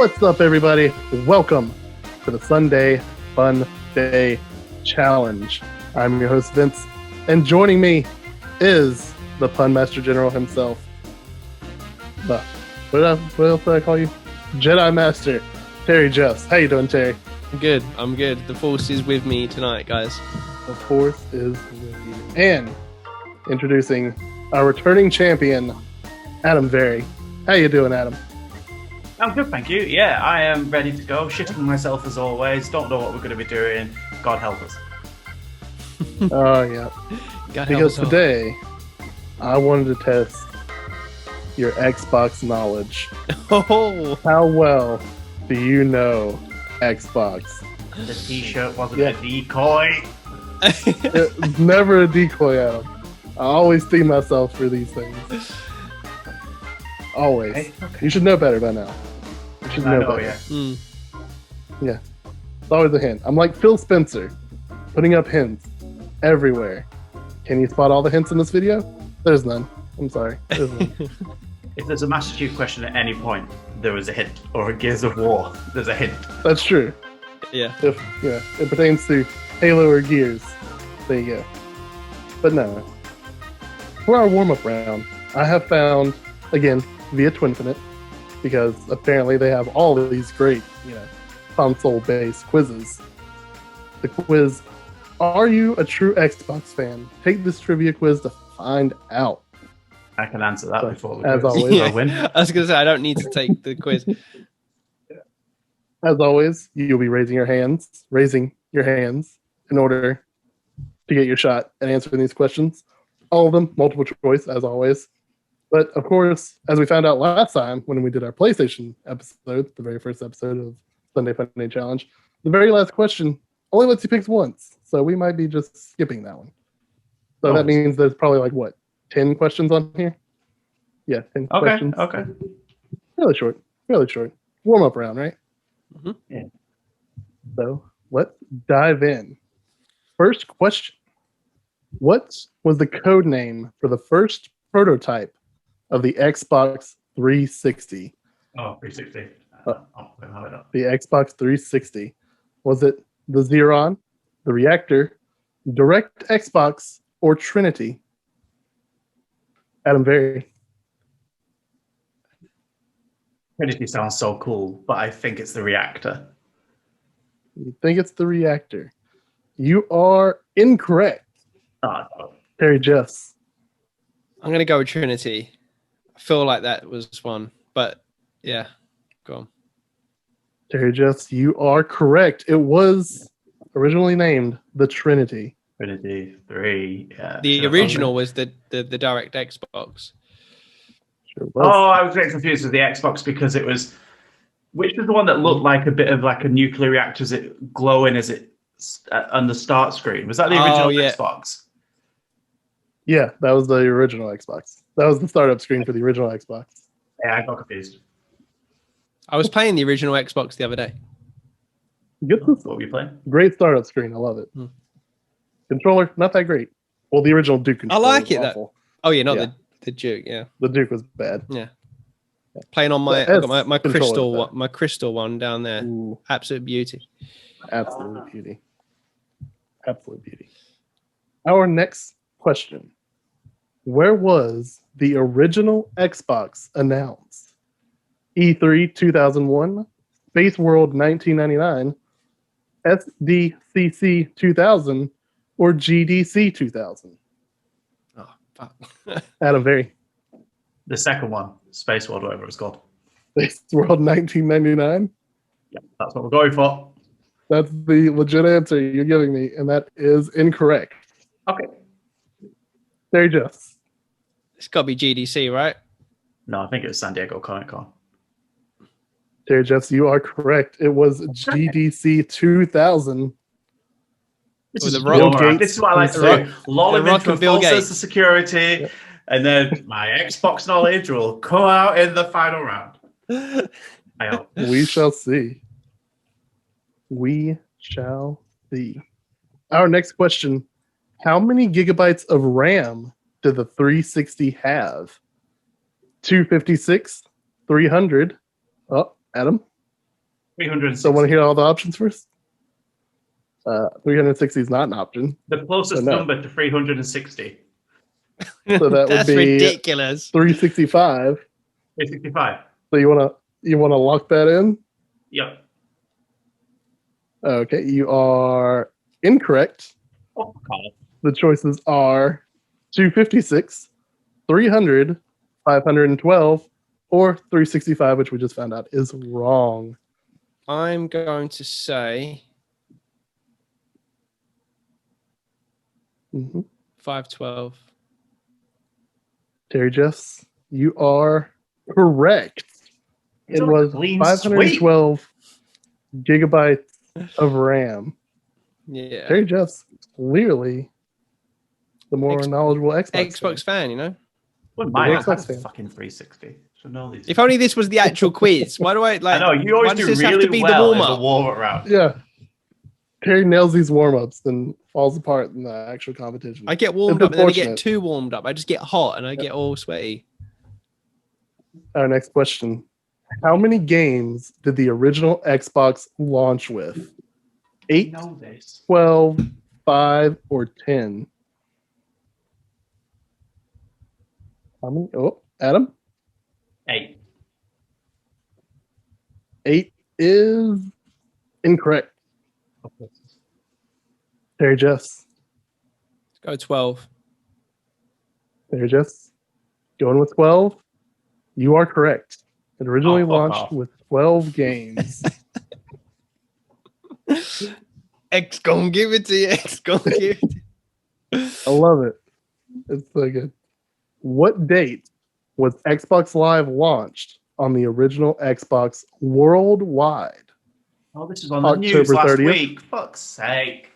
What's up, everybody? Welcome to the Sunday Fun Day Challenge. I'm your host, Vince, and joining me is the Pun Master General himself. What else did I call you? Jedi Master, Terry Jeffs. How you doing, Terry? I'm good. The Force is with me tonight, guys. The Force is with you. And introducing our returning champion, Adam Very. How you doing, Adam? I'm good, thank you. Yeah, I am ready to go. Shitting myself as always. Don't know what we're going to be doing. God help us. Oh, yeah. Because today, I wanted to test your Xbox knowledge. Oh! How well do you know Xbox? The t-shirt wasn't a decoy. It's never a decoy, Adam. I always see myself for these things. Always. Okay. You should know better by now. You should know better. Yeah. Yeah. It's always a hint. I'm like Phil Spencer, putting up hints everywhere. Can you spot all the hints in this video? There's none. I'm sorry. There's none. If there's a Master Chief question at any point, there was a hint. Or a Gears of War, there's a hint. That's true. Yeah. If it pertains to Halo or Gears, there you go. But no. For our warm-up round, I have found, again, via Twinfinite, because apparently they have all of these great, console-based quizzes. The quiz, are you a true Xbox fan? Take this trivia quiz to find out. I can answer that before the as quiz. always, I win. I was going to say, I don't need to take the quiz. As always, you'll be raising your hands in order to get your shot at answering these questions. All of them, multiple choice, as always. But, of course, as we found out last time when we did our PlayStation episode, the very first episode of Sunday Fun Day Challenge, the very last question only lets you pick once. So we might be just skipping that one. So that means there's probably 10 questions on here? Yeah, 10 questions. Okay. Fairly short. Warm-up round, right? Mm-hmm. Yeah. So let's dive in. First question. What was the code name for the first prototype of the Xbox 360? Oh, 360. The Xbox 360. Was it the Xeron, the Reactor, Direct Xbox, or Trinity? Adam Very. Trinity sounds so cool, but I think it's the Reactor. You think it's the Reactor? You are incorrect. Oh, no. Terry Jeffs. I'm going to go with Trinity. I feel like that was one, but yeah, go on. Terry Jeffs, you are correct. It was originally named the Trinity. Trinity 3. Yeah. The original was the Direct Xbox. Sure was. Oh, I was getting confused with the Xbox because it was... Which was the one that looked like a bit of like a nuclear reactor? Is it glowing as it on the start screen? Was that the original Xbox? Yeah, that was the original Xbox. That was the startup screen for the original Xbox. Yeah, I got confused. I was playing the original Xbox the other day. Get this. What were you playing? Great startup screen. I love it. Controller, not that great. Well, the original Duke controller. I like was it. awful. The Duke. Yeah, the Duke was bad. Yeah. Playing on my my crystal one down there. Ooh. Absolute beauty. Absolute beauty. Absolute beauty. Our next question. Where was the original Xbox announced? E3 2001, Space World 1999, SDCC 2000, or GDC 2000? Oh, fuck. Adam Very. The second one, Space World, whatever it's called. Space World 1999? Yeah, that's what we're going for. That's the legit answer you're giving me, and that is incorrect. Okay. Terry Jeffs. It's got to be GDC, right? No, I think it was San Diego Comic-Con. Terry Jeffs, you are correct. It was GDC 2000. This With is the Rock Gates. This is what I like to do. Lull him into a false sense of security, Yep. and then my Xbox knowledge will come out in the final round. I hope. We shall see. We shall see. Our next question. How many gigabytes of RAM did the 360 have? 256, 300. Oh, Adam? 360. So want to hear all the options first? 360 is not an option. The closest number to 360. So that would be ridiculous. 365. 365. So you wanna lock that in? Yep. Okay, you are incorrect. Oh, God. The choices are 256, 300, 512, or 365, which we just found out is wrong. I'm going to say 512. Terry Jeffs, you are correct. It was 512 gigabytes of RAM. Yeah. Terry Jeffs, clearly the more knowledgeable Xbox fan, you know? Well, my Xbox fan. Fucking 360. So know these. If only this was the actual quiz. Why do I like? I know you always do really well in the warm-up round. Yeah. Terry nails these warm-ups, then falls apart in the actual competition. I get warmed up and then I get too warmed up. I just get hot and I get all sweaty. Our next question. How many games did the original Xbox launch with? 8, 12, 5, or 10? How many? Oh, Adam? 8. 8 is incorrect. Terry Jeffs. Let's go 12. Terry Jeffs. Going with 12. You are correct. It originally launched with 12 games. X gonna give it to you. X gonna give it to you. I love it. It's so good. What date was Xbox Live launched on the original Xbox worldwide? Oh, this was on the news last week. Fuck's sake.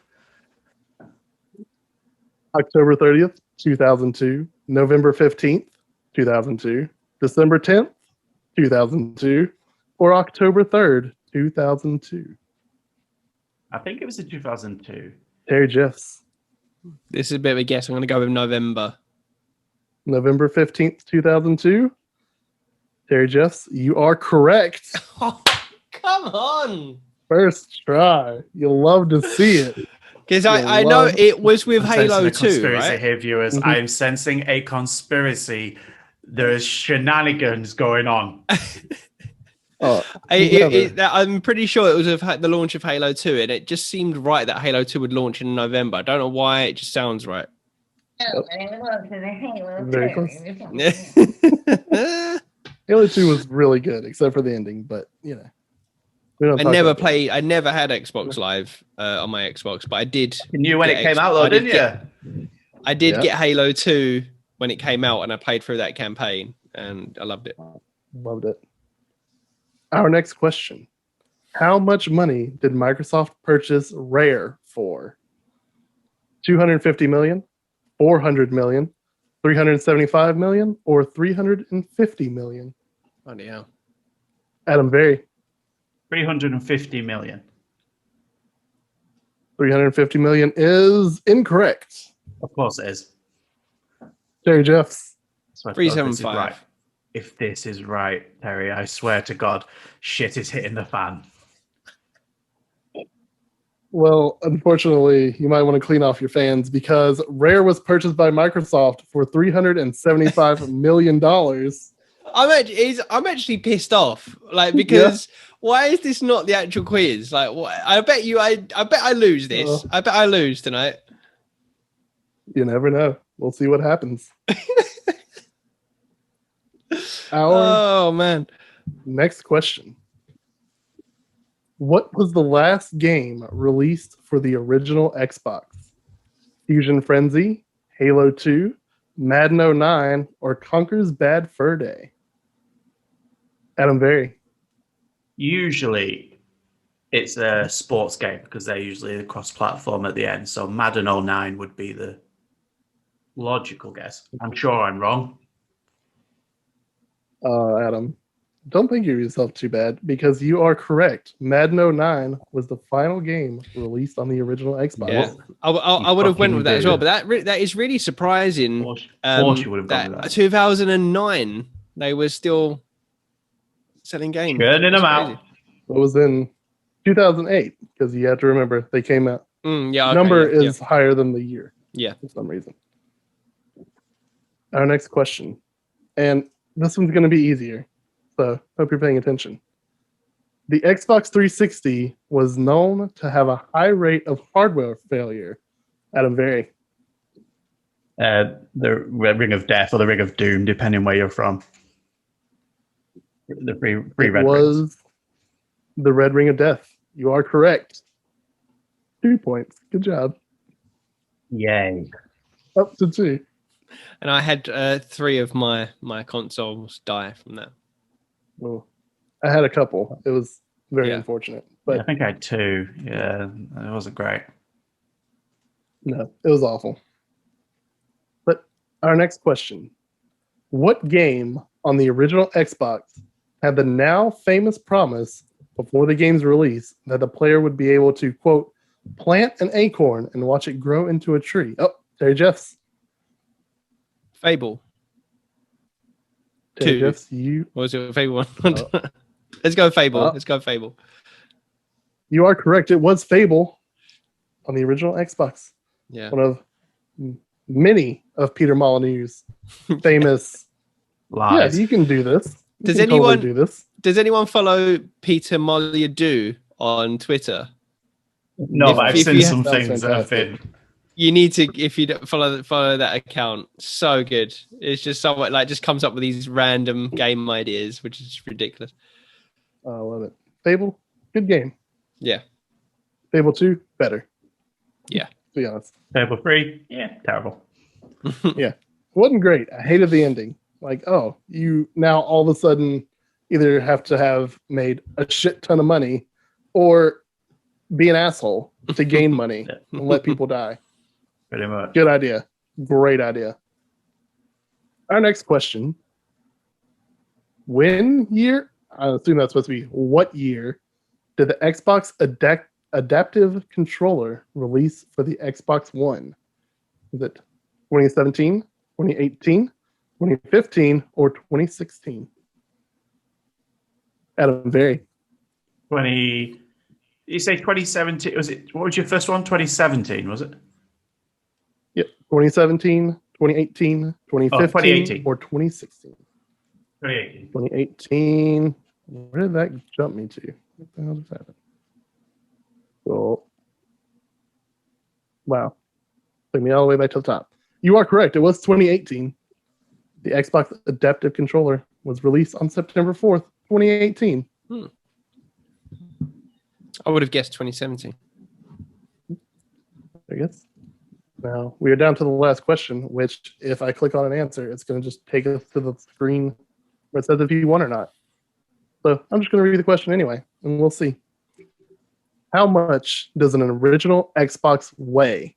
October 30th, 2002. November 15th, 2002. December 10th, 2002. Or October 3rd, 2002. I think it was in 2002. Terry Jeffs. This is a bit of a guess. I'm going to go with November. November 15th, 2002. Terry Jeffs, you are correct. Oh, come on. First try. You'll love to see it. Because I know it was with Halo 2, conspiracy right? here, viewers. Mm-hmm. I'm sensing a conspiracy. There's shenanigans going on. I'm pretty sure it was the launch of Halo 2, and it just seemed right that Halo 2 would launch in November. I don't know why, it just sounds right. Very close. Halo 2 was really good, except for the ending, but you know. I never had Xbox Live on my Xbox, but I did. You knew when it came out, though, didn't you? I did get Halo 2 when it came out, and I played through that campaign, and I loved it. Loved it. Our next question. How much money did Microsoft purchase Rare for? 250 million, 400 million, 375 million, or 350 million? Oh, yeah. Adam Berry. 350 million. 350 million is incorrect. Of course it is. Terry Jeffs. 375. If this is right, Terry, I swear to God, shit is hitting the fan. Well, unfortunately, you might want to clean off your fans because Rare was purchased by Microsoft for $375 million. I'm actually pissed off, like, because why is this not the actual quiz? Like, I bet I lose this. I bet I lose tonight. You never know. We'll see what happens. Oh man! Next question. What was the last game released for the original Xbox? Fusion Frenzy, Halo 2, Madden 09, or Conker's Bad Fur Day? Adam Berry. Usually it's a sports game because they're usually cross-platform at the end. So Madden 09 would be the logical guess. I'm sure I'm wrong. Adam, don't think of yourself too bad because you are correct. Madden 09 was the final game released on the original Xbox. Yeah, I would have went with that as well, but that is really surprising. Of course you would have gone with that. 2009, they were still selling games. Churning them out. It was in 2008, because you have to remember they came out. Yeah, okay, Number yeah, is higher than the year. Yeah. For some reason. Our next question, and this one's going to be easier, so hope you're paying attention. The Xbox 360 was known to have a high rate of hardware failure. Adam Very. The Ring of Death or the Ring of Doom, depending where you're from. The free It Red was Rings. the Red Ring of Death. You are correct. 2 points. Good job. Yay. Up to 2. And I had 3 of my consoles die from that. Well, I had a couple. It was very Yeah. unfortunate. But I think I had 2. Yeah, it wasn't great. no, it was awful. But our next question. What game on the original Xbox had the now famous promise before the game's release that the player would be able to, quote, plant an acorn and watch it grow into a tree? Oh, Terry Jeffs. Fable. Terry 2. Jeffs, you. Or was it Fable 1? Let's go Fable. Oh. Let's go Fable. You are correct. It was Fable on the original Xbox. Yeah. One of many of Peter Molyneux's famous. Lies. Yeah, you can do this. You Does can totally anyone do this? Does anyone follow Peter Molyneux on Twitter? No, but I've if seen you some have- things that have fantastic. been. You need to, if you don't follow that account. So good. It's just somewhat like just comes up with these random game ideas, which is ridiculous. I love it. Fable, good game. Yeah. Fable 2, better. Yeah. To be honest. Fable 3, yeah, terrible. It wasn't great. I hated the ending. Like, oh, you now all of a sudden either have to have made a shit ton of money or be an asshole to gain money and let people die. Pretty much. Good idea. Great idea. Our next question. When year, I assume that's supposed to be what year, did the Xbox Adaptive Controller release for the Xbox One? Is it 2017, 2018, 2015, or 2016? Adam Very. 20. You say 2017? Was it? What was your first one? 2017, was it? Yep. 2017, 2018, 2015, 2018. or 2016? 2018. 2018. Where did that jump me to? What the hell just happened? So, wow. Took me all the way back to the top. You are correct. It was 2018. The Xbox Adaptive Controller was released on September 4th, 2018. I would have guessed 2017. I guess. Now, we are down to the last question, which if I click on an answer, it's going to just take us to the screen where it says if you won or not. So I'm just going to read the question anyway, and we'll see. How much does an original Xbox weigh?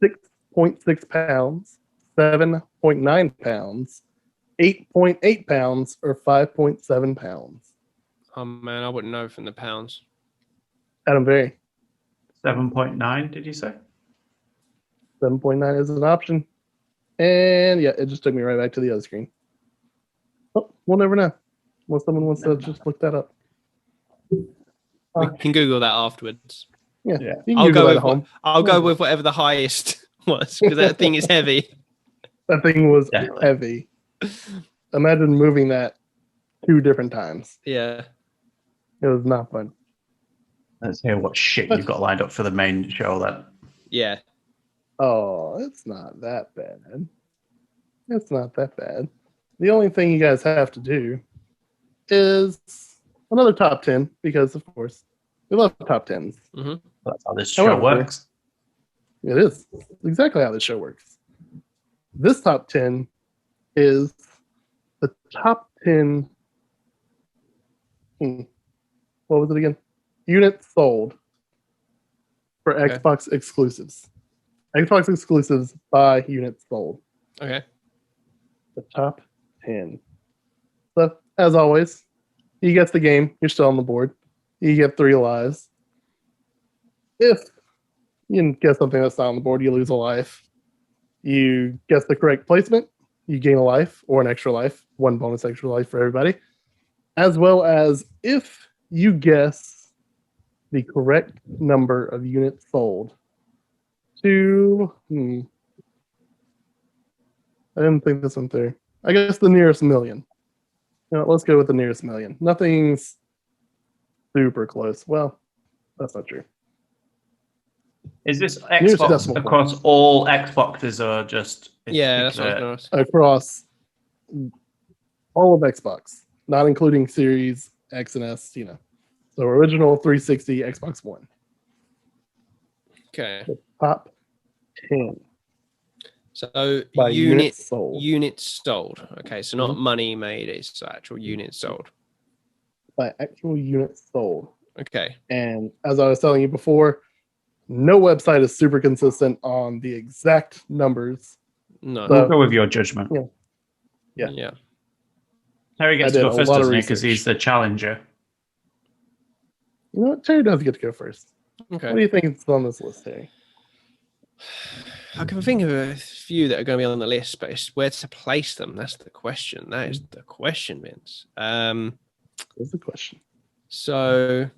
6.6 pounds, 7.9 pounds, 8.8 pounds, or 5.7 pounds? Oh man, I wouldn't know from the pounds. Adam Very. 7.9, did you say? 7.9 is an option. And yeah, it just took me right back to the other screen. Oh, we'll never know. Unless someone wants to just look that up. We can Google that afterwards. Yeah. Yeah. You can I'll Google go that with at home. I'll go with whatever the highest was because that thing is heavy. That thing was Definitely. heavy. Imagine moving that 2 different times. Yeah. It was not fun. Let's hear what shit you've got lined up for the main show then. Yeah. Oh, it's not that bad. It's not that bad. The only thing you guys have to do is another top 10 because, of course, we love top 10s. That's how this show However, works. It is exactly how this show works. This top 10 is the top 10. What was it again? Units sold for Okay. Xbox exclusives. Xbox exclusives by units sold. Okay. The top 10. So, as always, you get the game, you're still on the board. You get 3 lives. If you guess something that's not on the board, you lose a life. You guess the correct placement, you gain a life or an extra life, 1 bonus extra life for everybody. As well as if you guess the correct number of units sold to. I didn't think this one through. I guess the nearest million. Let's go with the nearest million. Nothing's super close. Well, that's not true. Is this Nearest Xbox decimal point. across all Xboxes or just a Yeah, that's what I was particular- going to ask. Across all of Xbox, not including Series X and S, So original 360, Xbox One. Okay. The top 10 So by units sold. units sold. Okay, so not money made, it's actual units sold. By actual units sold. Okay. And as I was telling you before, no website is super consistent on the exact numbers. No. So- We'll go with your judgment. Yeah. Terry gets I to did go a first, lot of doesn't he? Because research. he's the challenger. You know what? Terry does get to go first. Okay. What do you think is on this list, Terry? I can think of a few that are going to be on the list, but it's where to place them. That's the question. That is the question, Vince. That's the question. So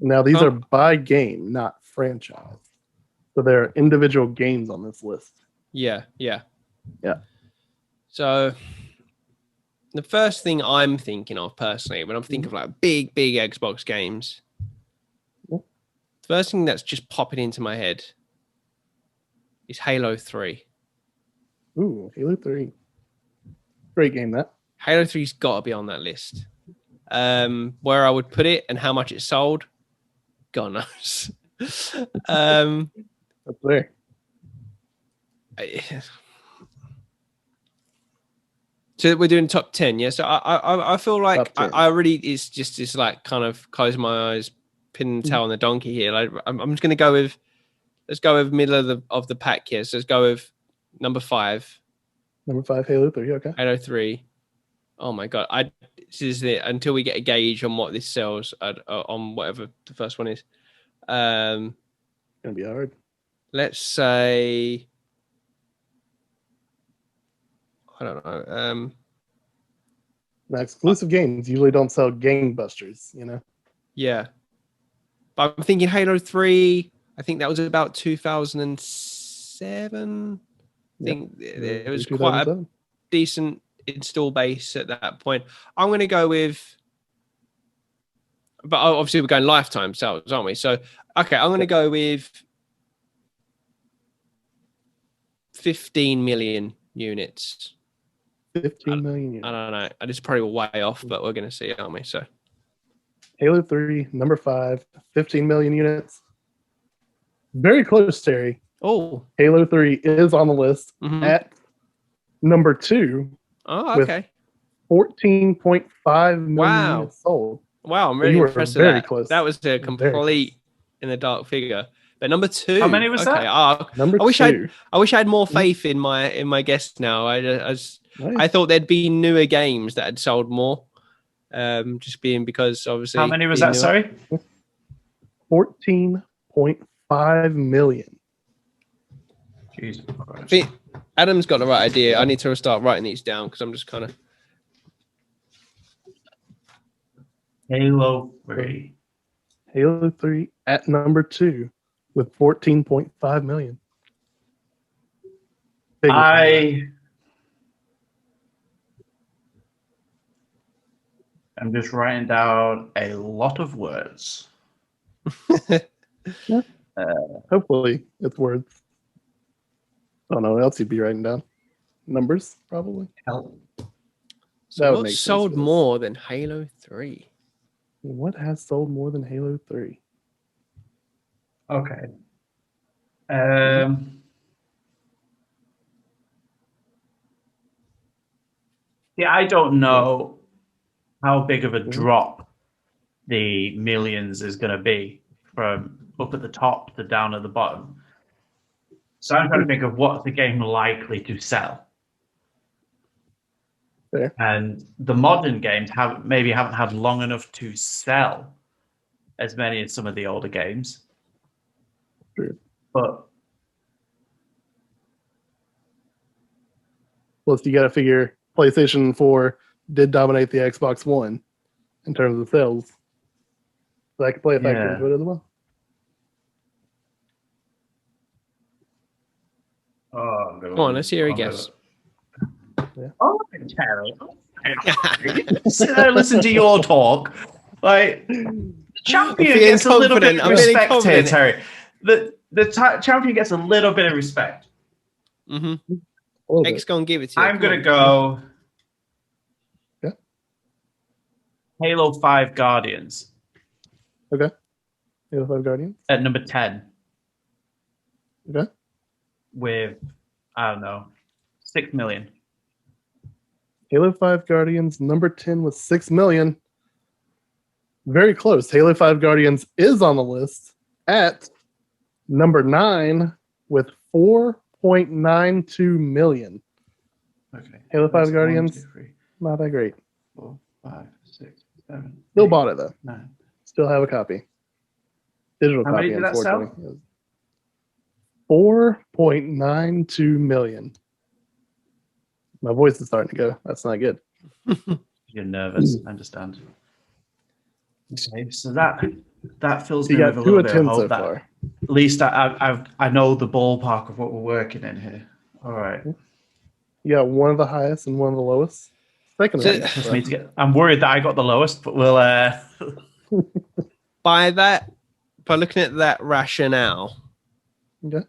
Now, these are by game, not franchise. So there are individual games on this list. yeah. Yeah. So the first thing I'm thinking of personally, when I'm thinking of like big Xbox games, Yeah. the first thing that's just popping into my head is Halo 3. Ooh, Halo 3. Great game, that. Halo 3's got to be on that list. Where I would put it and how much it sold, God knows. That's there. So we're doing top 10, yeah. So I feel like Top 10. I really it's like kind of close my eyes, pin and tail on the donkey here. Like I'm just gonna go with, let's go with middle of the pack here. So let's go with number 5. Number 5, Halo 3. Okay. Halo 3. Oh my god! This is it. Until we get a gauge on what this sells on whatever the first one is. Gonna be hard. Let's say, I don't know. Now, exclusive games usually don't sell gangbusters, Yeah, but I'm thinking Halo 3. I think that was about 2007. I think it was quite a 2007. decent install base at that point. I'm going to go with, but obviously we're going lifetime sales, aren't we? So, okay, I'm going to go with 15 million units. 15 million I units. don't know. It's probably way off, but we're going to see it, aren't we? So, Halo 3, number 5, 15 million units. Very close, Terry. oh, Halo 3 is on the list mhm. at number 2, Oh, with okay. 14.5 million Wow. units sold. Wow, I'm So really you were impressed with very that. close. That was a Very complete in the dark figure. But number 2. How many was okay. that? Number I wish 2. I had more faith in my guests now. I Nice. thought there'd be newer games that had sold more. Just being because obviously. How many was being that? newer. Sorry. 14.5 million. Jesus I Christ. think Adam's got the right idea. I need to start writing these down because I'm just kind of. Halo 3. Halo 3 at number 2 with 14.5 million. I am just writing down a lot of words. Hopefully it's words. I don't know what else you'd be writing down. Numbers, probably. Help. So That would what make sense sold for this. more than Halo 3? What has sold more than Halo 3? Okay. Yeah, I don't know how big of a drop the millions is going to be from up at the top to down at the bottom. So I'm trying to think of what's the game likely to sell. Fair. And the modern games haven't had long enough to sell as many as some of the older games. True. But Plus, you got to figure PlayStation 4 did dominate the Xbox One in terms of sales. So I can play a factor Yeah. into it as well. Oh, Come on, let's hear a guess. Oh, Terry. Sit there and listen to your talk. Like, champion feeling gets a little bit confident. of I'm feeling respect here, confident. Terry. The champion gets a little bit of respect. X gonna give it to you. I'm Come gonna on. go. Yeah. Halo 5 Guardians Okay. Halo 5 Guardians. at number 10 Okay. with, I don't know, 6 million. Halo 5 Guardians, number 10 with 6 million. Very close. Halo 5 Guardians is on the list at number 9 with 4.92 million. Okay. Halo 5 Guardians, 1, 2, 3, not that great. 4, 5, 6, 7. Still 8, bought it though. 9. Still have a copy. Digital How copy, many did that sell? unfortunately. 4.92 million. My voice is starting to go. That's not good. You're nervous. I understand. Okay, so that fills You me with got a 2 little of bit 10 of hope so that far. at least I know the ballpark of what we're working in here. All right. You got one of the highest and one of the lowest. Second So- round. Just need to get. I'm worried that I got the lowest, but we'll. By looking at that rationale, Okay.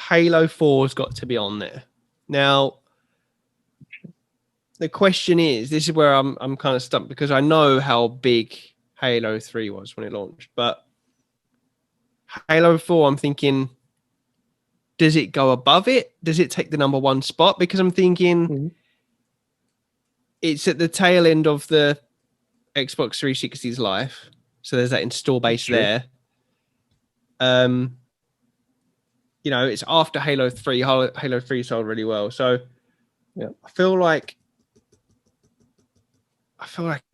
Halo 4's got to be on there. Now, the question is, this is where I'm kind of stumped because I know how big Halo 3 was when it launched, but Halo 4, I'm thinking, does it go above it? Does it take the number 1 spot? Because I'm thinking it's at the tail end of the Xbox 360's life. So there's that install base there. It's after Halo 3. Halo 3 sold really well. So yeah, I feel like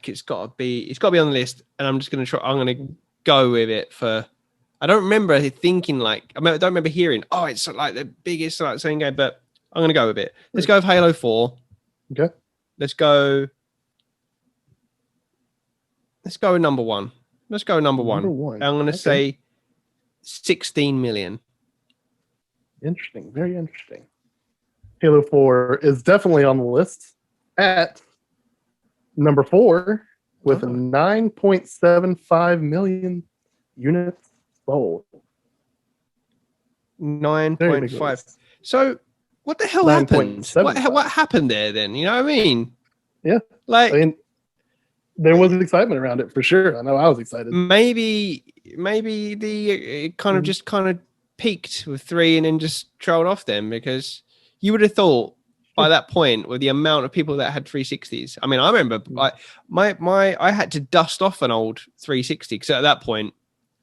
it's got to be on the list, and I'm going to go with it for. I don't remember thinking I don't remember hearing, oh, it's like the biggest same game, but I'm going to go with it. Let's go with Halo 4. Okay. Let's go with number 1. Let's go with number one. I'm going to say 16 million. Interesting. Very interesting. Halo 4 is definitely on the list at number 4 with 9.75 million units sold. 9.5. So what the hell happened? What happened there then? You know what I mean? Yeah. There was excitement around it for sure. I know I was excited. Maybe it kind of peaked with 3 and then just trailed off then, because you would have thought by that point, with the amount of people that had 360s. I mean, I remember I had to dust off an old 360 because at that point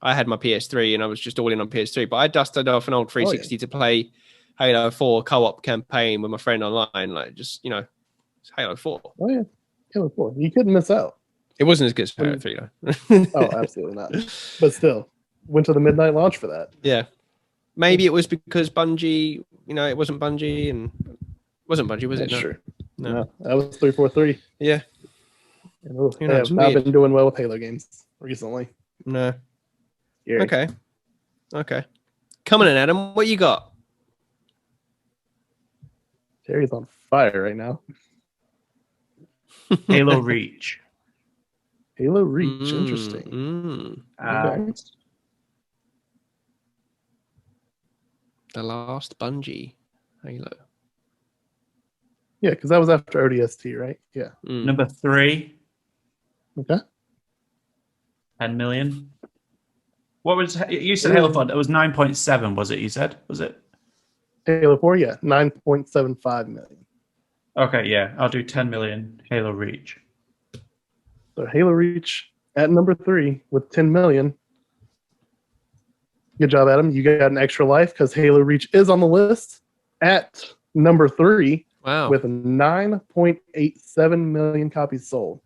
I had my PS3 and I was just all in on PS3. But I dusted off an old 360 to play Halo 4 co-op campaign with my friend online, it's Halo 4. Oh yeah, Halo 4. You couldn't miss out. It wasn't as good as Halo 3 though. Oh, absolutely not. But still, went to the midnight launch for that. Yeah. Maybe it was because Bungie, it wasn't Bungie and wasn't Bungie, was it? That's no. true. No, that was 343. Yeah. They have not been doing well with Halo games recently. No. Gary. Okay. Coming in, Adam. What you got? Terry's on fire right now. Halo Reach. Halo Reach. Interesting. Okay. The last Bungie Halo. Yeah, because that was after ODST, right? Yeah. Number 3. Okay. 10 million. What was you said? Halo 4. It was 9.7. Was it? You said? Was it? Halo 4. Yeah, 9.75 million. Okay. Yeah, I'll do 10 million. Halo Reach. So Halo Reach at number 3 with 10 million. Good job, Adam. You got an extra life because Halo Reach is on the list at number 3. Wow. With 9.87 million copies sold.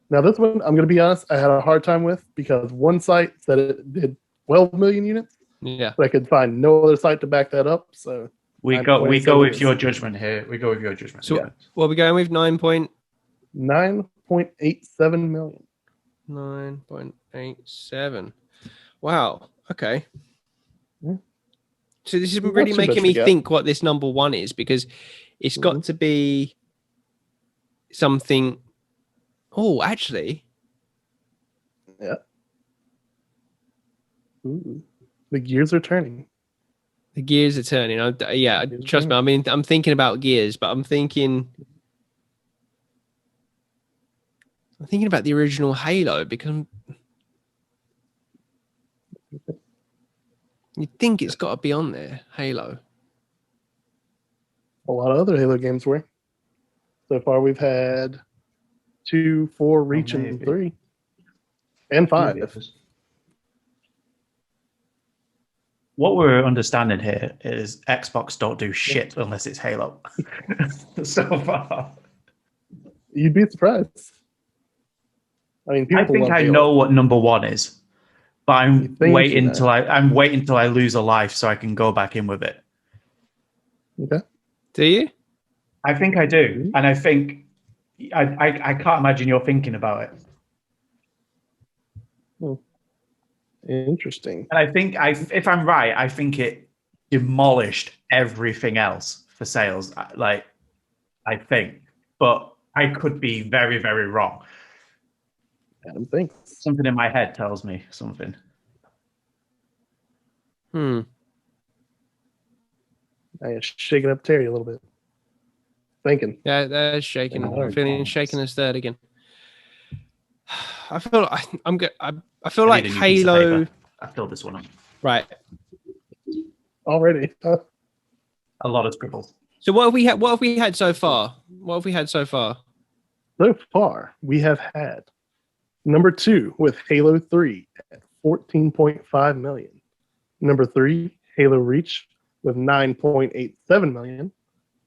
Now, this one, I'm going to be honest, I had a hard time with because one site said it did 12 million units. Yeah. But I could find no other site to back that up. So we go with your judgment here. We go with your judgment. So what are we going with? 9.87 million. 9.87. Wow. Okay. Yeah. So this is Not really too making much me to get. think what this number one is, because it's got to be something. Oh, actually, Yeah. Ooh. The gears are turning. the gears are turning. Yeah, Gears are trust me. I turning. mean, I'm thinking about gears, but I'm thinking about the original Halo, because you'd think it's got to be on there. Halo. A lot of other Halo games were. So far, we've had 2, 4, Reach, and maybe. 3, and 5. Maybe it was. What we're understanding here is Xbox don't do shit unless it's Halo. So far, You'd be surprised. I mean, people I think love I Halo. know what number one is, but You I'm think waiting you till know. I'm waiting till I lose a life so I can go back in with it. Okay. Do you? I think I do, and I think I can't imagine you're thinking about it. Interesting. And I think if I'm right, I think it demolished everything else for sales. Like I think, but I could be very, very wrong. Adam thinks. Something in my head tells me something. Now you're shaking up Terry a little bit. Thinking. Yeah, they're shaking. All right. I'm feeling shaking as third again. I feel like I feel I like need a new piece of Halo. paper. I filled this one up. Right. Already. A lot of scribbles. So what have we had? What have we had so far? What have we had so far? So far, we have had number 2 with Halo 3 at 14.5 million. Number 3, Halo Reach with 9.87 million.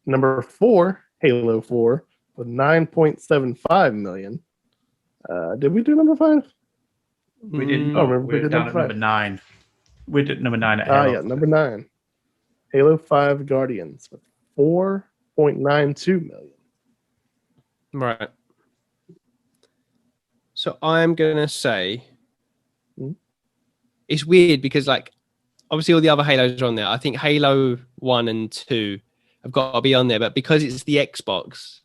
Number 4, Halo 4 with 9.75 million. Did we do number 5? We didn't. I don't remember if we We're did down number at 5. number 9. We did number 9 at Halo. Yeah, number 9. Halo 5 Guardians with 4.92 million. Right. So I'm gonna say it's weird because, like, obviously all the other Halos are on there. I think Halo 1 and 2 have got to be on there, but because it's the Xbox,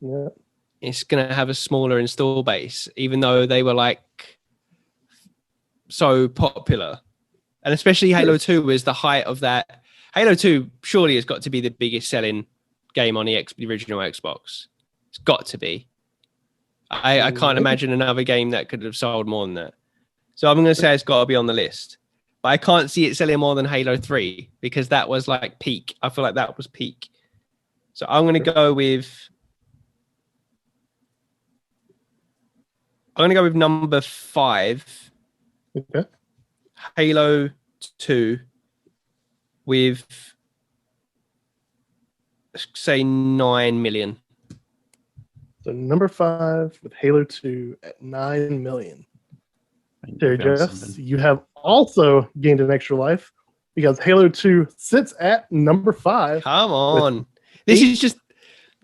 Yeah. it's gonna have a smaller install base, even though they were like so popular. And especially Halo 2 was the height of that. Halo 2 surely has got to be the biggest selling game on the original Xbox. It's got to be. I can't imagine another game that could have sold more than that. So I'm going to say it's got to be on the list. But I can't see it selling more than Halo 3 because that was like peak. I feel like that was peak. So I'm going to go with... I'm going to go with number 5. Okay. Halo 2 with, say, 9 million. So number 5 with Halo 2 at 9 million. Terry Jeffs, you have also gained an extra life because Halo 2 sits at number 5. Come on. This is just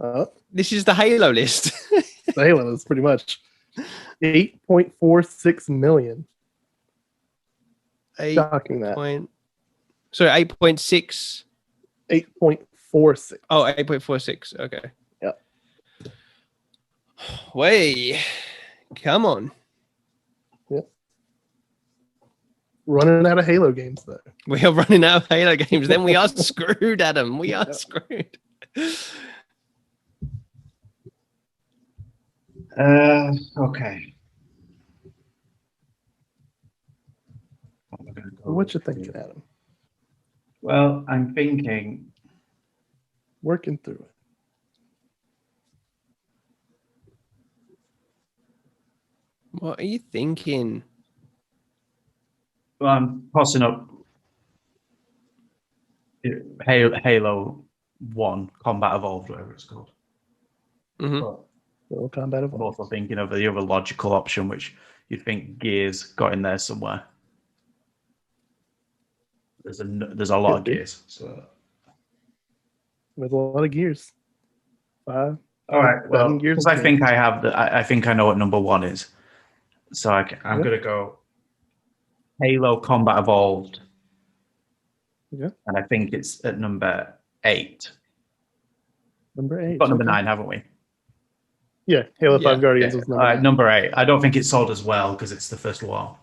the Halo list. The Halo is pretty much 8.46 million. Shocking that. Sorry, 8.6. 8.46. Oh, 8.46. Okay. Yep. Way. Come on. Yep. Running out of Halo games, though. We are running out of Halo games. Then we are screwed, Adam. We are screwed. Okay. What you thinking, Adam? Well, I'm thinking. Working through it. What are you thinking? Well, I'm tossing up Halo 1 Combat Evolved, whatever it's called. Mm-hmm. Combat Evolved. I'm also thinking of the other logical option, which you'd think Gears got in there somewhere. There's a lot of Gears. So. With a lot of gears. 5. All right. Well, gears. because I think I have I think I know what number 1 is. So I'm going to go Halo Combat Evolved. Yeah. And I think it's at number 8. Number 8. We've got number okay. 9, haven't we? Yeah, Halo Yeah. 5 Guardians was number 9. Number 8. I don't think it sold as well because it's the first one.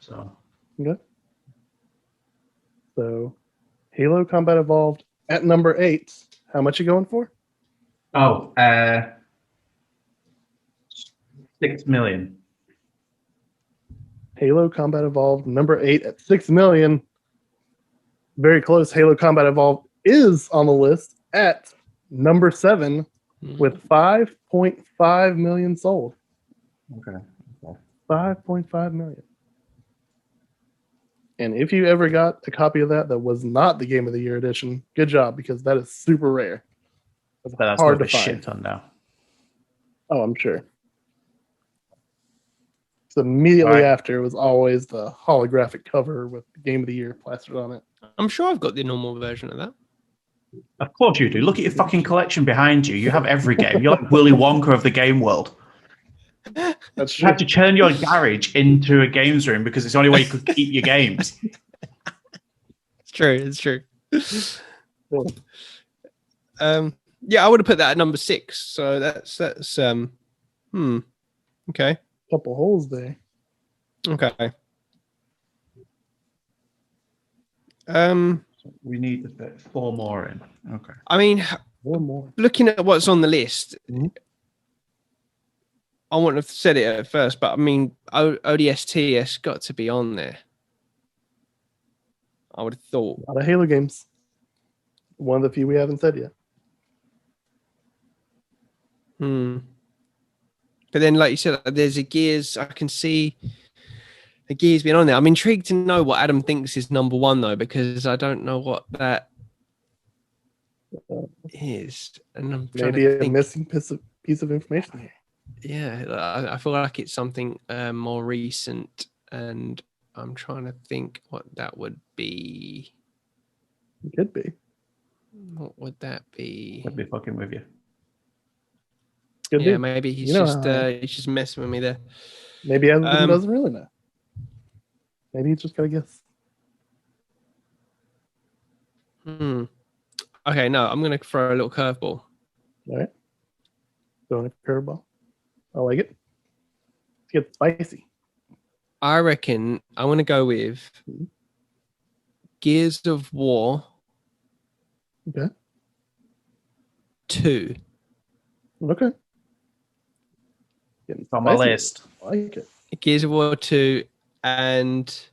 So. Okay. So, Halo Combat Evolved at number 8. How much you going for? Oh, 6 million. Halo Combat Evolved, number 8 at 6 million. Very close. Halo Combat Evolved is on the list at number 7 with 5.5 million sold. Okay. 5.5 million. And if you ever got a copy of that was not the Game of the Year edition, good job, because that is super rare. That's hard to a find. shit ton now. Oh, I'm sure. So immediately after was always the holographic cover with the Game of the Year plastered on it. I'm sure I've got the normal version of that. Of course you do. Look at your fucking collection behind you. You have every game. You're like Willy Wonka of the game world. That's true. You have to turn your garage into a games room because it's the only way you could keep your games. It's true. It's true. Yeah, I would have put that at number 6. So that's okay. Couple holes there. Okay. We need to put 4 more in. Okay. I mean, One more. looking at what's on the list, Mhm. I wouldn't have said it at first, but I mean, ODST has got to be on there. I would have thought. A lot of Halo games. One of the few we haven't said yet. But then, like you said, there's a Gears. I can see the Gears being on there. I'm intrigued to know what Adam thinks is number 1, though, because I don't know what that is. And I'm trying Maybe to a think. missing piece of information here. Yeah, I feel like it's something more recent, and I'm trying to think what that would be. It could be. What would that be? I'd be fucking with you. Could Yeah, be. maybe he's You know he's just messing with me there. Maybe Adam doesn't really know. Maybe he's just got to guess. Okay, no, I'm gonna throw a little curveball. All right. Throwing a curveball. I like it. Let's get spicy. I reckon I'm gonna go with Gears of War. Okay. 2. Okay. It's on my list. I like it. Gears of War 2, and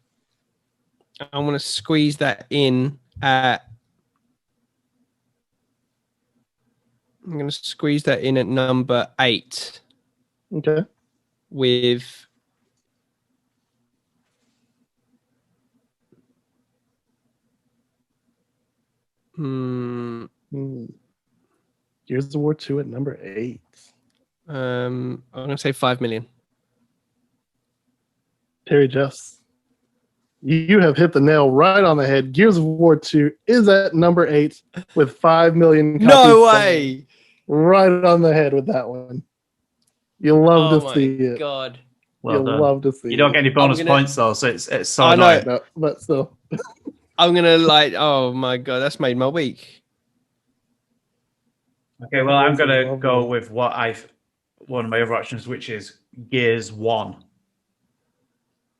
I'm gonna squeeze that in at. I'm gonna squeeze that in at number 8. Okay. With Gears of War 2 at number 8. I'm gonna say 5 million. Terry Jeffs, you have hit the nail right on the head. Gears of War 2 is at number 8 with 5 million copies. No way! Right on the head with that one. You'll love to see it. God. Well You'll done. love to see it. You don't get any bonus points though, so it's so I know. annoying. No, but still. I'm gonna oh my God, that's made my week. Okay, well, I'm gonna go with one of my other options, which is Gears 1.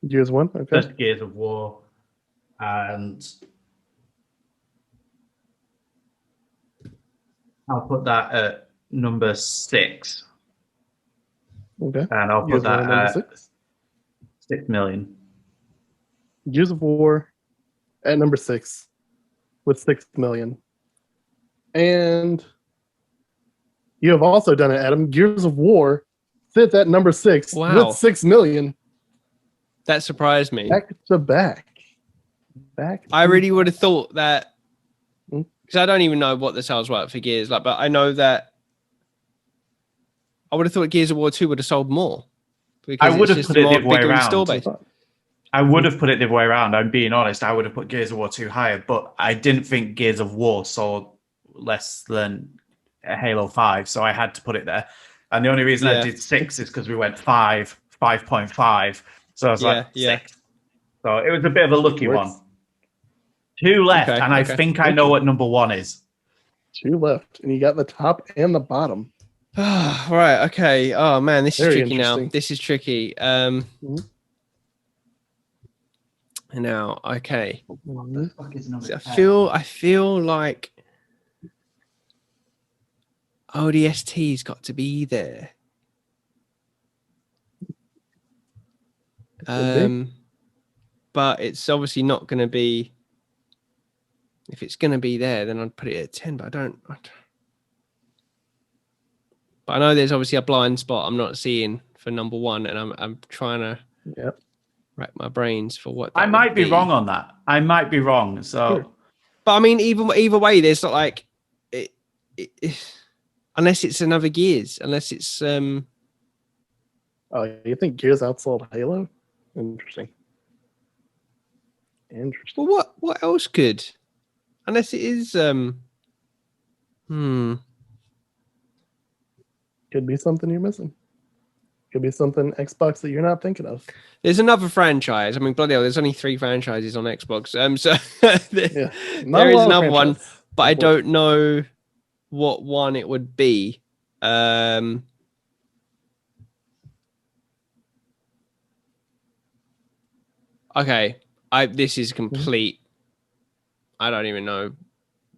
Gears 1? Okay. First Gears of War. And I'll put that at number 6. Okay. And I'll Gears put that 1 at number at 6 million. Gears of War at number 6 with 6 million. And you have also done it, Adam. Gears of War sits at number 6 with 6 million. That surprised me. Back to back. I really would have thought that, because I don't even know what the sales were for Gears, but I know that I would have thought Gears of War 2 would have sold more. I would have put it the other way around. Base. I would have put it the other way around. I'm being honest. I would have put Gears of War 2 higher, but I didn't think Gears of War sold less than Halo 5, so I had to put it there. And the only reason I did 6 is because we went 5 5.5. So I was like, yeah. 6. So it was a bit of a lucky one. 2 left, Okay, and I think I know what number 1 is. 2 left, and you got the top and the bottom. Right. Okay. Oh man, this is Very tricky now. interesting. This is tricky. Now, okay. What the fuck is number 10? I feel like ODST's got to be there. But it's obviously not going to be. If it's going to be there, then I'd put it at 10. But I don't. But I know there's obviously a blind spot I'm not seeing for number 1, and I'm trying to rack my brains for what. I might be wrong on that. I might be wrong. So, Sure. But I mean, either way, there's not like it, unless it's another Gears, unless it's Oh, you think Gears outsold Halo? Interesting. Well, what else could? Unless it is Could be something you're missing. Could be something Xbox that you're not thinking of. There's another franchise. I mean, bloody hell, there's only 3 franchises on Xbox. So there is another one, but I don't know what one it would be. Okay, this is complete. I don't even know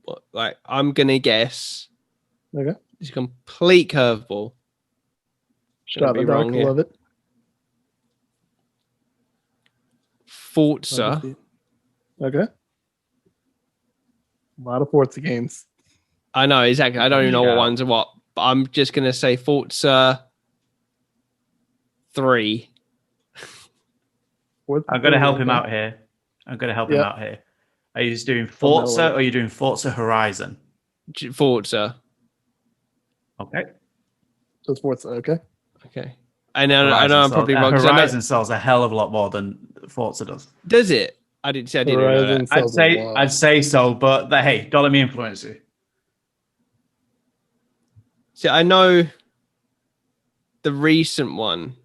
what. Like, I'm gonna guess. Okay. It's a complete curveball. Shot in the dark, love it. Forza. Okay. A lot of Forza games. I know, exactly. I don't even know what ones are what, but I'm just going to say Forza 3. I'm going to help him out here. Are you just doing Forza or are you doing Forza Horizon? Forza. Okay. Just Forza, okay. Okay. I know I'm probably wrong. Horizon sells a hell of a lot more than Forza does. Does it? I didn't say I didn't know that. I'd say so, but hey, don't let me influence you. See, I know the recent one.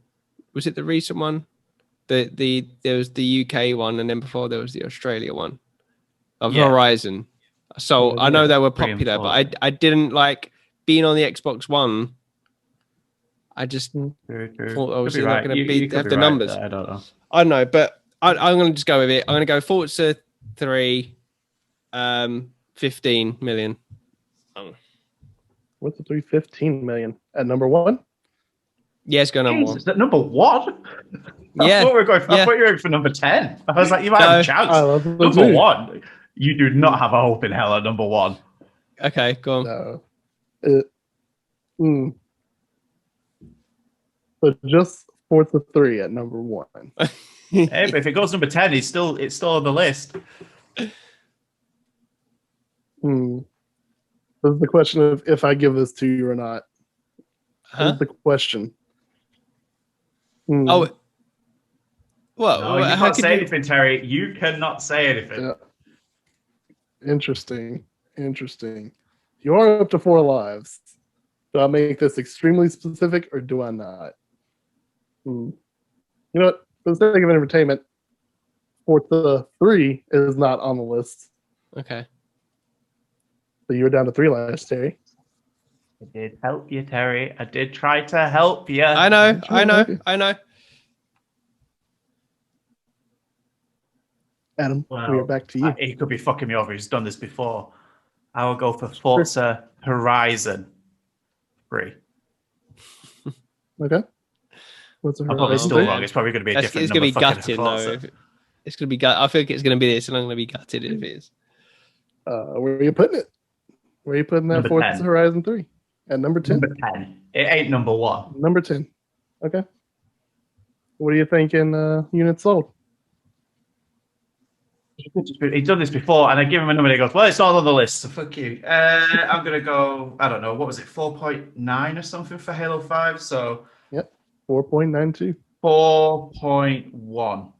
Was it the recent one? There was the UK one, and then before there was the Australia one of Horizon. So I know they were popular, but I didn't like being on the Xbox One. I just thought obviously not going to have the numbers. I don't know. I don't know, but I'm going to just go with it. I'm going to go Forza 3, 15 million. What's the 315 million at number 1? Yeah, it's going on more. Is that number 1? Yeah. I thought we were going for number 10. I was like, you might have a chance. Number 1. You do not have a hope in hell at number 1. Okay, go on. No. So just Forza 3 at number 1. Hey, but if it goes number 10, it's still on the list. This is the question of if I give this to you or not. This is the question. Oh, well, no, you can't say anything, Terry. You cannot say anything. Yeah. Interesting. You are up to 4 lives. Do I make this extremely specific or do I not? You know what? For the sake of entertainment, Forza 3 is not on the list. Okay. So you were down to 3 lives, Terry. I did help you, Terry. I did try to help you. I know. Adam, we are back to you. He could be fucking me over. He's done this before. I will go for Forza Horizon 3. Okay. I'm probably still wrong. It's probably going to be a different number. It's going to be gutted, though. It's going to be gutted. I think it's going to be this, and I'm going to be gutted if it is. Where are you putting it? Where are you putting that Forza Horizon 3? At number 10? Number 10. It ain't number 1. Number 10. Okay. What do you think in units sold? He's done this before, and I give him a number and he goes, well, it's not on the list, so fuck you. I'm going to go, I don't know, what was it, 4.9 or something for Halo 5? So, yep, 4.92. 4.1.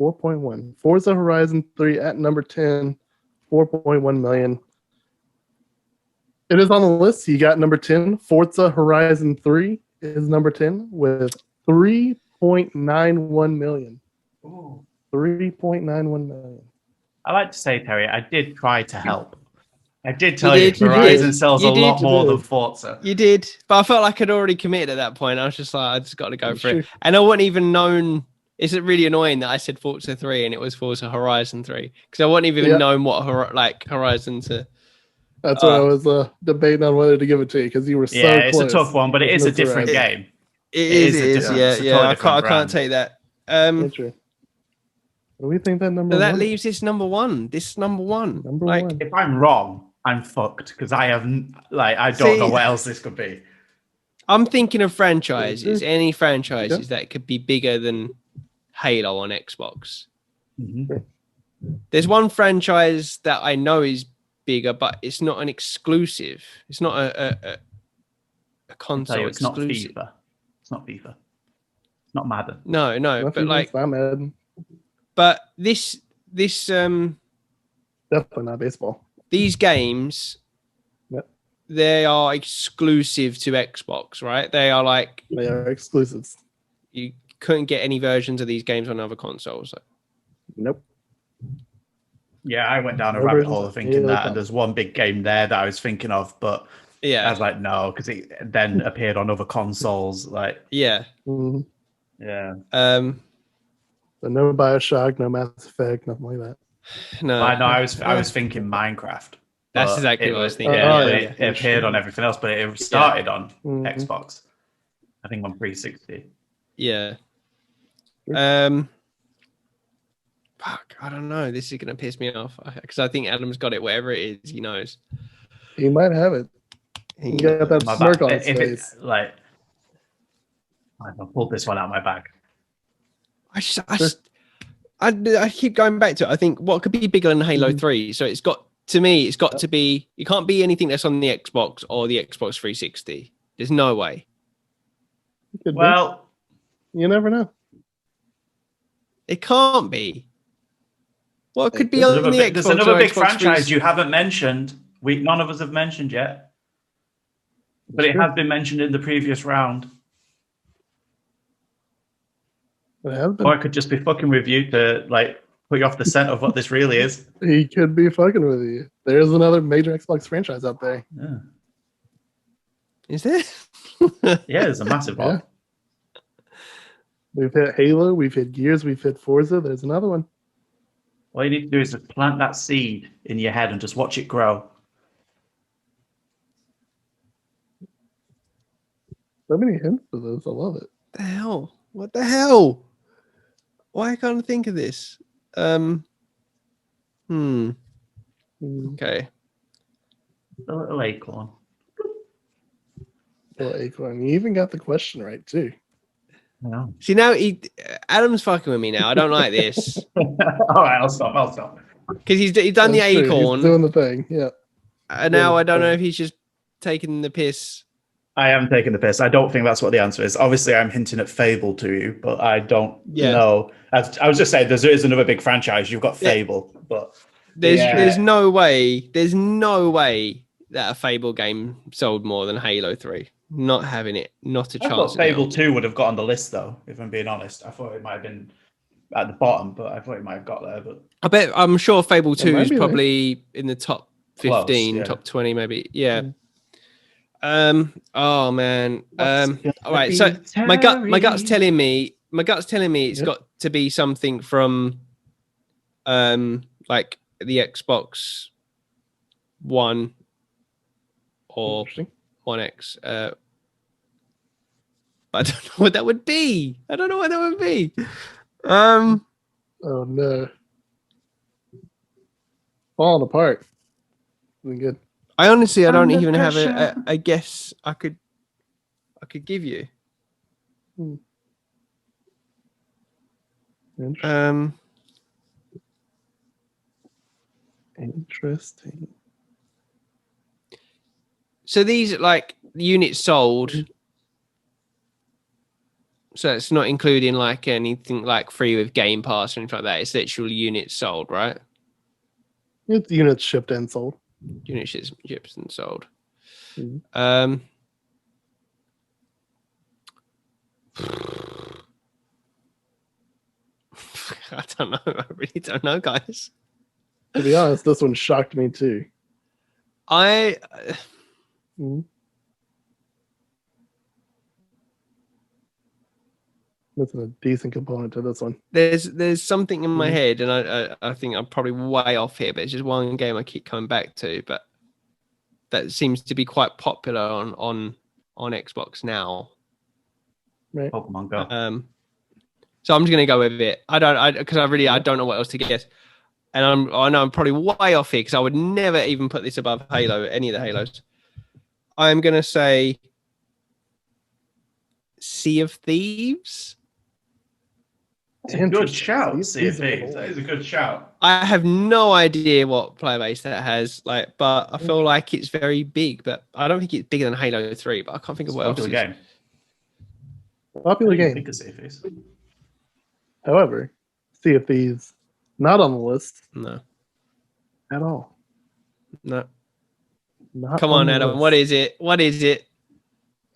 4.1. Forza Horizon 3 at number 10, 4.1 million. It is on the list. You got number 10, Forza Horizon 3 is number 10 with 3.91 million. Ooh. 3.91 million. I like to say, Terry, I did try to help. I did tell did, you, you Verizon did. sells You a lot did. more You than did. Forza. You did, but I felt like I'd already committed at that point. I was just like, I just got to go That's for true. it. And I wasn't even known. Is it really annoying that I said Forza 3 and it was Forza Horizon 3? Because I wasn't even known what Horizon to. That's why I was debating on whether to give it to you because you were so Yeah, it's close. a tough one, but it is a Mr. different Rabbit. game. It is. It's a totally I different can't brand. take that. That's true. What do we think that number So that one leaves this number one. This number one. Number like, one. If I'm wrong, I'm fucked because I don't know what else this could be. I'm thinking of franchises. Sure. Any franchises that could be bigger than Halo on Xbox. Mm-hmm. There's one franchise that I know is bigger, but it's not an exclusive. It's not a console It's not exclusive. FIFA. It's not FIFA. It's not Madden. No, Not but FIFA, like, it's not Madden. but this Definitely not baseball. these games, Yep. they are exclusive to Xbox, right? They are exclusives. You couldn't get any versions of these games on other consoles. Nope. Yeah, I went down a No rabbit versions hole of of thinking Halo that, and there's one big game there that I was thinking of, but I was like, no, because it then appeared on other consoles. Like, Mm-hmm. yeah. So no Bioshock, no Mass Effect, nothing like that. No, I was thinking Minecraft. That's exactly what I was thinking. It appeared on everything else, but it started on Mm-hmm. Xbox. I think on 360. Yeah. Fuck, I don't know. This is gonna piss me off because I think Adam's got it. Whatever it is, he knows. He might have it. He got that smirk on his face. I'll pull this one out of my bag. I keep going back to it. I think what could be bigger than Halo 3? So it's got to be. It can't be anything that's on the Xbox or the Xbox 360. There's no way. Well, you never know. It can't be. What could be on the Xbox? There's another big Xbox franchise you haven't mentioned. None of us have mentioned yet, but it has been mentioned in the previous round. Or I could just be fucking with you to put you off the scent of what this really is. He could be fucking with you. There's another major Xbox franchise out there. Yeah. Is there? Yeah, there's a massive one. We've hit Halo, we've hit Gears, we've hit Forza. There's another one. All you need to do is just plant that seed in your head and just watch it grow. So many hints for this. I love it. The hell? What the hell? Why can't I think of this? Okay. A little acorn. Little acorn. You even got the question right too. No. See, now Adam's fucking with me now. I don't like this. All right, I'll stop. Because he's done the acorn. He's doing the thing, yeah. And now I don't know if he's just taking the piss. I am taking the piss. I don't think that's what the answer is. Obviously, I'm hinting at Fable to you, but I don't know. I was just saying, there is another big franchise. You've got Fable, but there's no way that a Fable game sold more than Halo 3. Not having it. Not a chance. I thought Fable 2 would have got on the list, though, if I'm being honest. I thought it might have been at the bottom, but I thought it might have got there. But I'm sure Fable 2 is probably in the top 15, close, top 20, maybe. Yeah. Oh man. All right. So my gut's telling me it's got to be something from like the Xbox One or One X. But I don't know what that would be. Oh no. Falling apart. Isn't good. I honestly, I don't even have a guess I could give you. Interesting. So these units sold. So it's not including anything free with Game Pass or anything like that. It's literally units sold, right? It's units shipped and sold. Units shipped and sold. I don't know. I really don't know, guys. To be honest, this one shocked me too. I Mhm. Missing a decent component to this one. there's something in my Mhm. head, and I think I'm probably way off here, but it's just one game I keep coming back to, but that seems to be quite popular on Xbox now. Right. Pokemon Go. So I'm just gonna go with it. I don't know what else to guess, and I know I'm probably way off here because I would never even put this above Halo, any of the Halos. I'm gonna say Sea of Thieves. It's a good Interesting. shout, These Sea of are Thieves. bold. That is a good shout. I have no idea what player base that has, but I feel like it's very big. But I don't think it's bigger than Halo 3. But I can't think of It's a what else. popular game. Popular I didn't game. think of Sea of Thieves. However, Sea of Thieves not on the list No, at all. no. Not Come on, the Adam. list. What is it? What is it?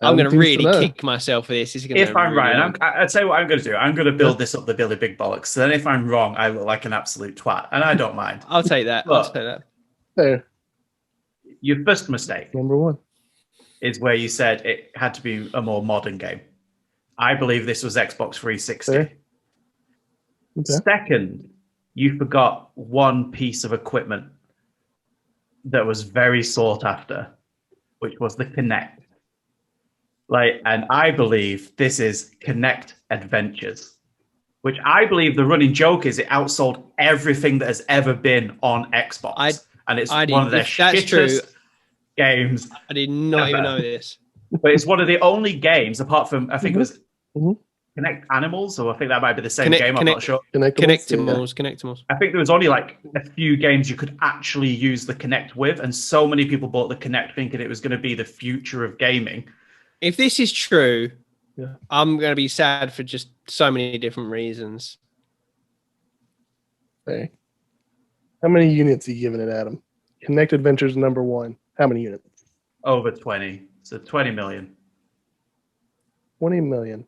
I'm Adam going to seems to really know. kick myself for this. This is gonna If I'm really right, I'd tell you what I'm going to do. I'm going to build this up the Billy Big Bollocks. So then if I'm wrong, I look like an absolute twat. And I don't mind. I'll take that. I'll Look. take that. There, Your first mistake number one. is where you said it had to be a more modern game. I believe this was Xbox 360. Fair. Okay. Second, you forgot one piece of equipment that was very sought after, which was the Kinect. And I believe this is Kinect Adventures, which I believe the running joke is it outsold everything that has ever been on Xbox. And it's one of their shittest games. I did not even ever. know this. But it's one of the only games, apart from, I think it was Mhm. Connect Animals, so I think that might be the same game, I'm not sure. Connectimals. I think there was only like a few games you could actually use the Kinect with, and so many people bought the Kinect thinking it was going to be the future of gaming. If this is true, Yeah. I'm going to be sad for just so many different reasons. Hey. How many units are you giving it, Adam? Connect Adventures number one. How many units? Over 20. So 20 million. 20 million.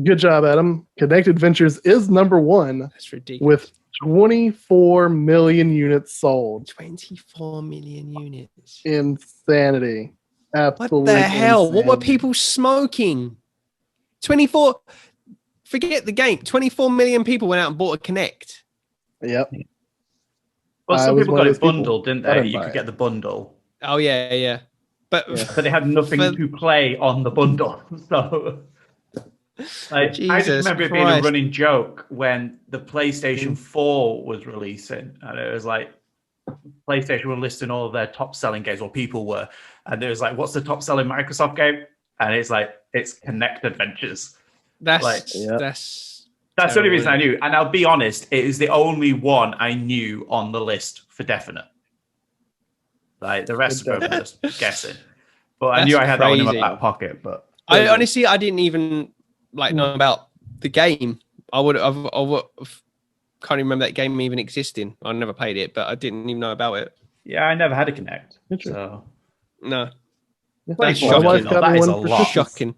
Good job, Adam. Connect Adventures is number one That's ridiculous. with 24 million units sold. 24 million units. Insanity. Absolute What the hell? What were insanity. people smoking? 24. Forget the game. 24 million people went out and bought a Connect. Yep. Well, I some was people one got of it those people. bundled, didn't I they? didn't You buy could it. get the bundle. Oh, yeah. But Yeah. But they had nothing For- to play on the bundle. So I just Jesus remember it being a Christ. running joke when the PlayStation Mhm. 4 was releasing. And it was like PlayStation were listing all of their top selling games, or people were. And it was like, what's the top selling Microsoft game? And it's like, it's Kinect Adventures. that's Yeah. That's the only terrible, reason I isn't knew. And I'll be honest, it is the only one I knew on the list for definite. Like the rest of them were just guessing. But I That's knew I had that one in my crazy. back pocket. But I honestly, I didn't even know about the game. I can't even remember that game even existing. I never played it, but I didn't even know about it. yeah, I never had a Kinect. Interesting. So No, Yeah. That's 24 shocking. million, though, that is a One for lot. shocking.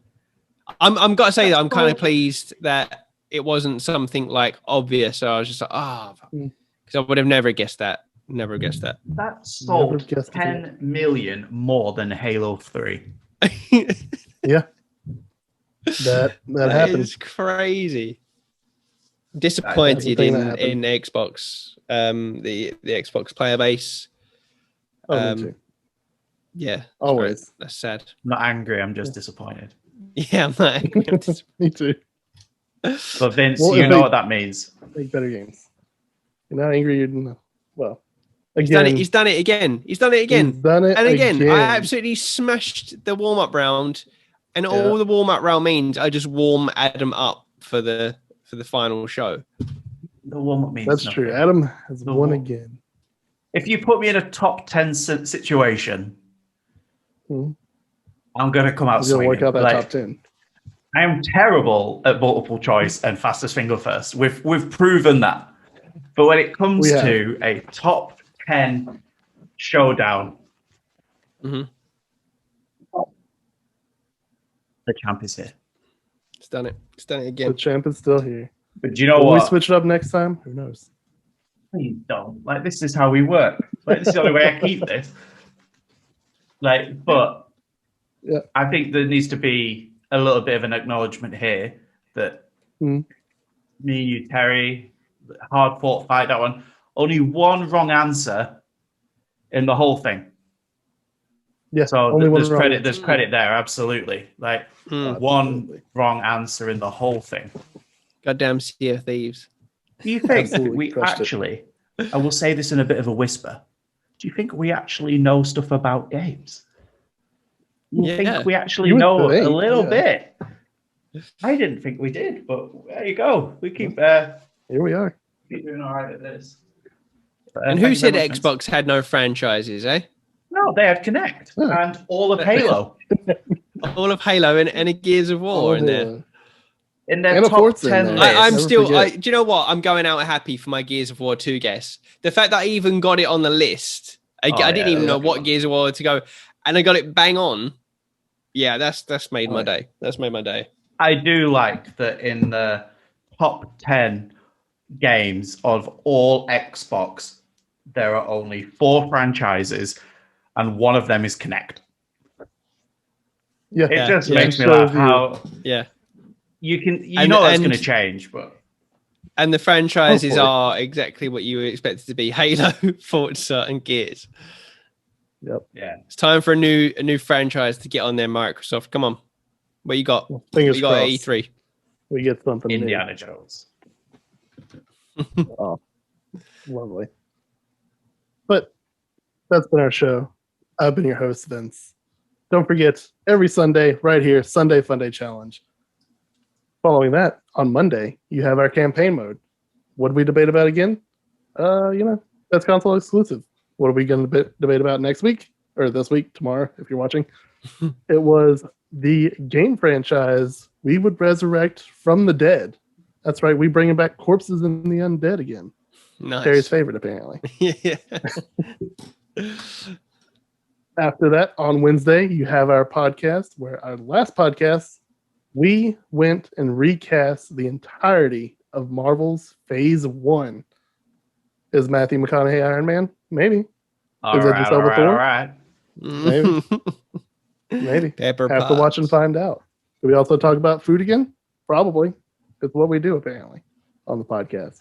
I'm got to say that I'm kind cool. of pleased that it wasn't something like obvious. So I was just like, Mm. because I would have never guessed that. Never guessed that. That Never sold guessed it. 10 million more than Halo 3. Yeah. That That happened. is crazy. Disappointed That's the thing in that happened. Xbox, the Xbox player base. Oh, me too. Yeah, Always. that's sad. I'm not angry, I'm just disappointed. Yeah, I'm not angry. I'm just- Me too. But Vince, Well, you if know they- what that means. Make better games. You're not angry. You're not. Well, He's done again, it. He's done it again. He's done it again. he's done it And again, I absolutely smashed the warm up round, and all the warm up round means I just warm Adam up for the final show. The warm-up means That's nothing. true. Adam has The won war- again. If you put me in a top 10 situation, Hmm. I'm going to come out He's gonna work swinging. out that Like, top 10. I am terrible at multiple choice and fastest finger first. We've proven that. But when it comes We have. to a top 10 showdown, Mhm. The champ is here. It's done it. It's done it The again. champ is still here. But do you know Will we what? switch it up next time? Who knows? Please don't. Like, this is how we work. Like, this is the only way I keep this. Like, but Yeah. I think there needs to be a little bit of an acknowledgement here that Mm. me, you, Terry, hard fought fight, that one. Only one wrong answer in the whole thing. Yeah. So only one there's wrong credit. answer. There's credit there, absolutely. Like Hmm. one Absolutely. wrong answer in the whole thing. Goddamn Sea of Thieves. Do you think Absolutely we crushed it. actually? I will say this in a bit of a whisper. Do you think we actually know stuff about games? You Yeah. think we actually You would know a think, little yeah. bit? I didn't think we did, but there you go. We keep Here we are. doing all right at this. And who said Xbox had no franchises, eh? No, they had Connect Yeah. and all of Halo All of Halo and a Gears of War in there. in their And a top Forza in 10 there. list. I'm Never still. forget. Do you know what? I'm going out happy for my Gears of War 2 guess. The fact that I even got it on the list. I didn't even know what Gears of War to go, and I got it bang on. Yeah, that's made my day. That's made my day. I do like that in the top 10 games of all Xbox, there are only 4 franchises, and one of them is Connect. Yeah. It just yeah. makes me Shows laugh you. how Yeah, you know that's going to change, but and the franchises Hopefully. are exactly what you expected to be: Halo, Forza, and Gears. Yep. yeah. It's time for a new franchise to get on there, Microsoft. Come on, what you got? What Fingers you got at crossed. E3? We get something Indiana Jones. new. Oh, lovely. But that's been our show. I've been your host, Vince. Don't forget, every Sunday, right here, Sunday Funday Challenge. Following that, on Monday, you have our campaign mode. What did we debate about again? That's console exclusive. What are we going to debate about next week? Or this week, tomorrow, if you're watching? It was the game franchise we would resurrect from the dead. That's right, we bringing back corpses and the undead again. Nice. Terry's favorite, apparently. Yeah. After that, on Wednesday, you have our podcast, where our last podcast, we went and recast the entirety of Marvel's Phase 1. Is Matthew McConaughey Iron Man? Maybe. All Is Idris Elba Thor? all right. Maybe. Maybe. Pepper Have to watch and Potts. find out. Do we also talk about food again? Probably. It's what we do, apparently, on the podcast.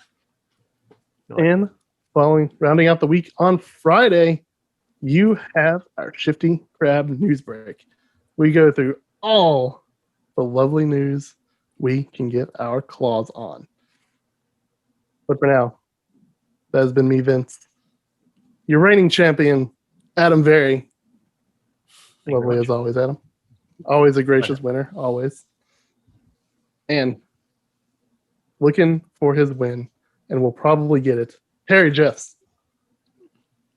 And rounding out the week on Friday, you have our Shifty Crab news break. We go through all the lovely news we can get our claws on. But for now, that has been me, Vince. Your reigning champion, Adam Very. Thank you Lovely very as always, Adam. Always a gracious winner, always. And looking for his win, and we'll probably get it. Harry Jeffs.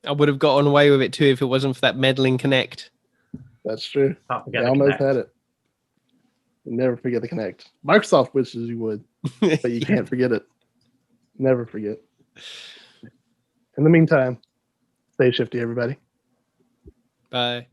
I would have gotten away with it too if it wasn't for that meddling Connect. That's true. Can't You forget the almost Connect. had it. You never forget the Connect. Microsoft wishes you would, but you can't forget it. Never forget. In the meantime, stay shifty, everybody. Bye.